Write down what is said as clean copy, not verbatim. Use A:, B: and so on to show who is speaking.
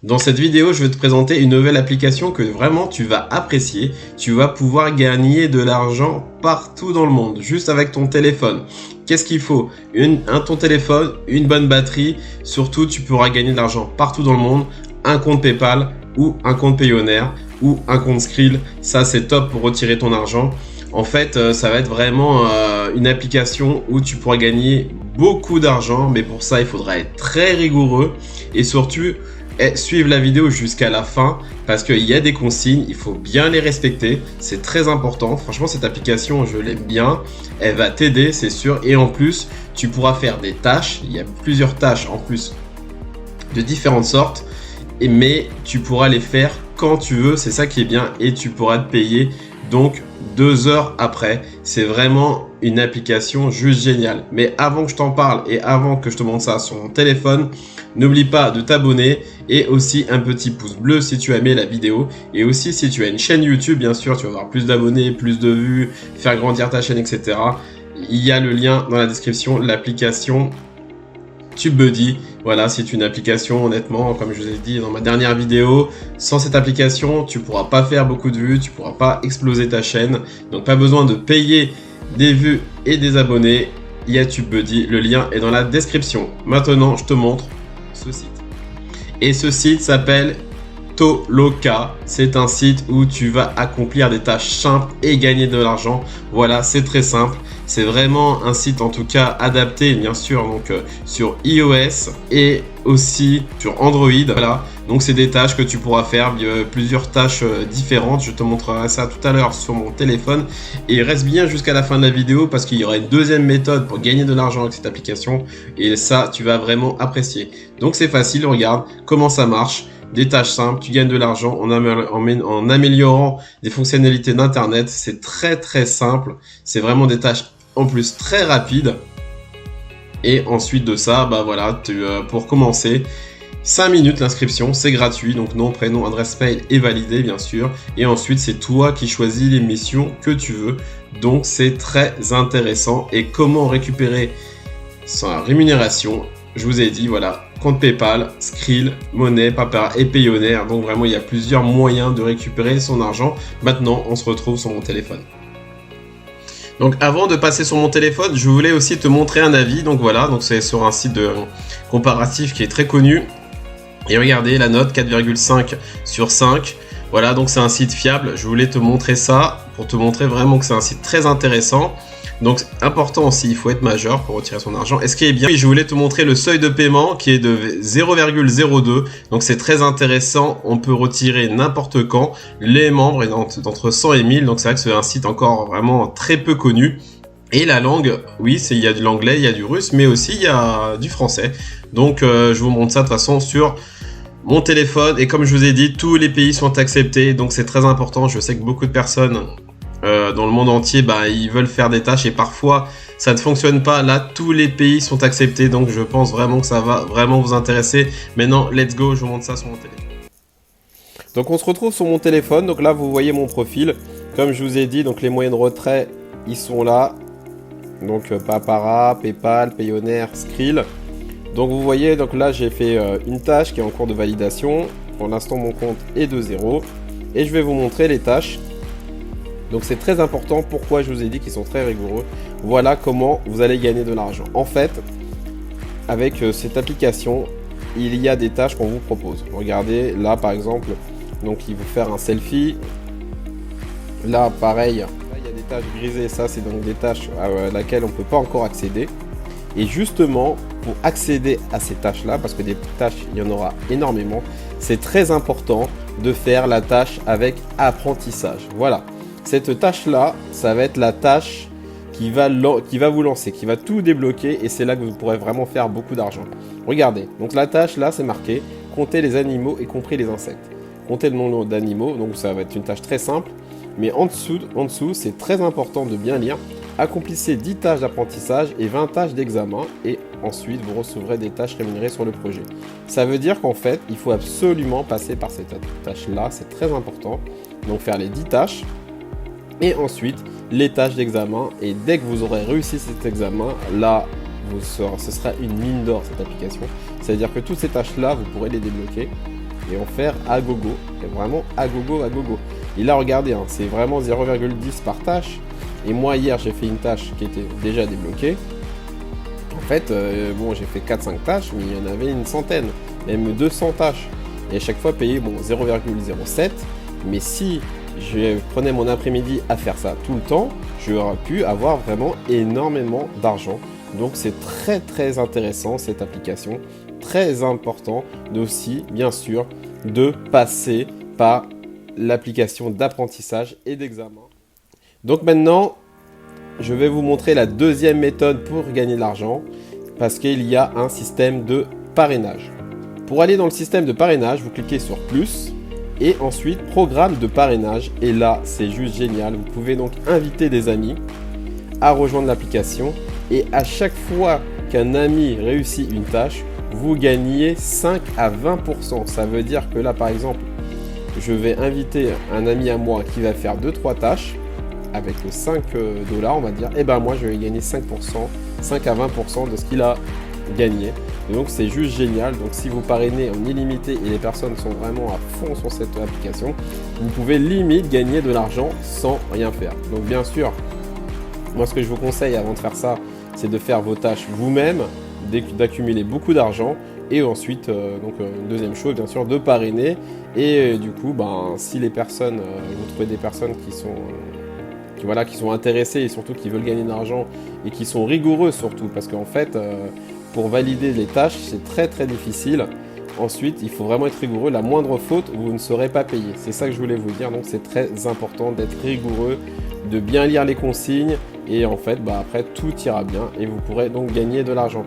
A: Dans cette vidéo, je vais te présenter une nouvelle application que vraiment tu vas apprécier. Tu vas pouvoir gagner de l'argent partout dans le monde, juste avec ton téléphone. Qu'est-ce qu'il faut? Ton téléphone, une bonne batterie. Surtout, tu pourras gagner de l'argent partout dans le monde. Un compte PayPal ou un compte Payoneer ou un compte Skrill. Ça, c'est top pour retirer ton argent. En fait, ça va être vraiment une application où tu pourras gagner beaucoup d'argent. Mais pour ça, il faudra être très rigoureux et surtout suivre la vidéo jusqu'à la fin parce qu'il y a des consignes, il faut bien les respecter, c'est très important. Franchement, cette application, je l'aime bien, elle va t'aider, c'est sûr. Et en plus, tu pourras faire des tâches, il y a plusieurs tâches en plus de différentes sortes, mais tu pourras les faire quand tu veux, c'est ça qui est bien, et tu pourras te payer donc 2 heures après. C'est vraiment une application juste géniale. Mais avant que je t'en parle et avant que je te montre ça sur mon téléphone, n'oublie pas de t'abonner et aussi un petit pouce bleu si tu as aimé la vidéo. Et aussi si tu as une chaîne YouTube, bien sûr, tu vas avoir plus d'abonnés, plus de vues, faire grandir ta chaîne, etc. Il y a le lien dans la description, l'application TubeBuddy. Voilà, c'est une application, honnêtement, comme je vous ai dit dans ma dernière vidéo, sans cette application, tu pourras pas faire beaucoup de vues, tu pourras pas exploser ta chaîne. Donc pas besoin de payer des vues et des abonnés. Il y a TubeBuddy, le lien est dans la description. Maintenant, je te montre ce site. Et ce site s'appelle Toloka. C'est un site où tu vas accomplir des tâches simples et gagner de l'argent. Voilà, c'est très simple. C'est vraiment un site en tout cas adapté bien sûr donc sur iOS et aussi sur Android. Voilà, donc c'est des tâches que tu pourras faire, plusieurs tâches différentes. Je te montrerai ça tout à l'heure sur mon téléphone. Et reste bien jusqu'à la fin de la vidéo parce qu'il y aura une deuxième méthode pour gagner de l'argent avec cette application. Et ça, tu vas vraiment apprécier. Donc c'est facile, regarde comment ça marche. Des tâches simples, tu gagnes de l'argent en améliorant des fonctionnalités d'internet. C'est très simple, c'est vraiment des tâches en plus très rapides. Et ensuite de ça, bah voilà, pour commencer, 5 minutes l'inscription, c'est gratuit, donc nom, prénom, adresse mail est validé bien sûr. Et ensuite c'est toi qui choisis les missions que tu veux, donc c'est très intéressant. Et comment récupérer sa rémunération? Je vous ai dit, voilà, compte PayPal, Skrill, Money, Papara et Payoneer. Donc vraiment, il y a plusieurs moyens de récupérer son argent. Maintenant, on se retrouve sur mon téléphone. Donc avant de passer sur mon téléphone, je voulais aussi te montrer un avis. Donc voilà, donc c'est sur un site de comparatif qui est très connu. Et regardez la note, 4,5 sur 5. Voilà, donc c'est un site fiable. Je voulais te montrer ça pour te montrer vraiment que c'est un site très intéressant. Donc important aussi, il faut être majeur pour retirer son argent. Et ce qui est bien, je voulais te montrer le seuil de paiement qui est de 0,02. Donc c'est très intéressant, on peut retirer n'importe quand. Les membres est d'entre 100 et 1000, donc c'est vrai que c'est un site encore vraiment très peu connu. Et la langue, oui, il y a de l'anglais, il y a du russe, mais aussi il y a du français. Donc je vous montre ça de toute façon sur mon téléphone. Et comme je vous ai dit, tous les pays sont acceptés, donc c'est très important. Je sais que beaucoup de personnes dans le monde entier, bah, ils veulent faire des tâches et parfois ça ne fonctionne pas. Là, tous les pays sont acceptés, donc je pense vraiment que ça va vraiment vous intéresser. Maintenant, let's go, je vous montre ça sur mon téléphone. Donc on se retrouve sur mon téléphone, donc là vous voyez mon profil. Comme je vous ai dit, donc les moyens de retrait, ils sont là. Donc Papara, PayPal, Payoneer, Skrill. Donc vous voyez, donc là j'ai fait une tâche qui est en cours de validation. Pour l'instant mon compte est de 0. Et je vais vous montrer les tâches. Donc c'est très important, pourquoi je vous ai dit qu'ils sont très rigoureux. Voilà comment vous allez gagner de l'argent. En fait, avec cette application, il y a des tâches qu'on vous propose. Regardez, là par exemple, donc il faut faire un selfie. Là pareil, là, il y a des tâches grisées, ça c'est donc des tâches à laquelle on ne peut pas encore accéder. Et justement, pour accéder à ces tâches-là, parce que des tâches, il y en aura énormément, c'est très important de faire la tâche avec apprentissage. Voilà. Cette tâche-là, ça va être la tâche qui va vous lancer, qui va tout débloquer et c'est là que vous pourrez vraiment faire beaucoup d'argent. Regardez, donc la tâche là, c'est marqué « Comptez les animaux y compris les insectes ». Comptez le nombre d'animaux, donc ça va être une tâche très simple. Mais en dessous, c'est très important de bien lire. Accomplissez 10 tâches d'apprentissage et 20 tâches d'examen et ensuite vous recevrez des tâches rémunérées sur le projet. Ça veut dire qu'en fait, il faut absolument passer par cette tâche-là, c'est très important. Donc faire les 10 tâches. Et ensuite, les tâches d'examen. Et dès que vous aurez réussi cet examen, là, ce sera une mine d'or cette application. C'est-à-dire que toutes ces tâches-là, vous pourrez les débloquer.
B: et en faire à gogo. Et vraiment à gogo, à gogo. Et là, regardez, hein, c'est vraiment 0,10 par tâche. Et moi, hier, j'ai fait une tâche qui était déjà débloquée. En fait, bon, j'ai fait 4-5 tâches, mais il y en avait une centaine, même 200 tâches. Et à chaque fois, payer bon, 0,07. Mais si je prenais mon après-midi à faire ça tout le temps, j'aurais pu avoir vraiment énormément d'argent. Donc c'est très très intéressant cette application. Très important aussi, bien sûr, de passer par l'application d'apprentissage et d'examen. Donc maintenant, je vais vous montrer la deuxième méthode pour gagner de l'argent, parce qu'il y a un système de parrainage. Pour aller dans le système de parrainage, vous cliquez sur plus et ensuite programme de parrainage. Et là, c'est juste génial. Vous pouvez donc inviter des amis à rejoindre l'application et à chaque fois qu'un ami réussit une tâche, vous gagnez 5 à 20%. Ça veut dire que là, par exemple, je vais inviter un ami à moi qui va faire 2-3 tâches avec 5 $, on va dire, et ben moi je vais gagner 5% à 20% de ce qu'il a gagné. Et donc c'est juste génial. Donc si vous parrainez en illimité et les personnes sont vraiment à fond sur cette application, vous pouvez limite gagner de l'argent sans rien faire. Donc bien sûr, moi ce que je vous conseille avant de faire ça, c'est de faire vos tâches vous-même, d'accumuler beaucoup d'argent. Et ensuite, une deuxième chose, bien sûr, de parrainer. Et du coup, si les personnes, vous trouvez des personnes qui sont intéressés et surtout qui veulent gagner de l'argent et qui sont rigoureux surtout, parce qu'en fait, pour valider les tâches, c'est très très difficile. Ensuite, il faut vraiment être rigoureux. La moindre faute, vous ne serez pas payé. C'est ça que je voulais vous dire. Donc, c'est très important d'être rigoureux, de bien lire les consignes. Et en fait, après, tout ira bien et vous pourrez donc gagner de l'argent.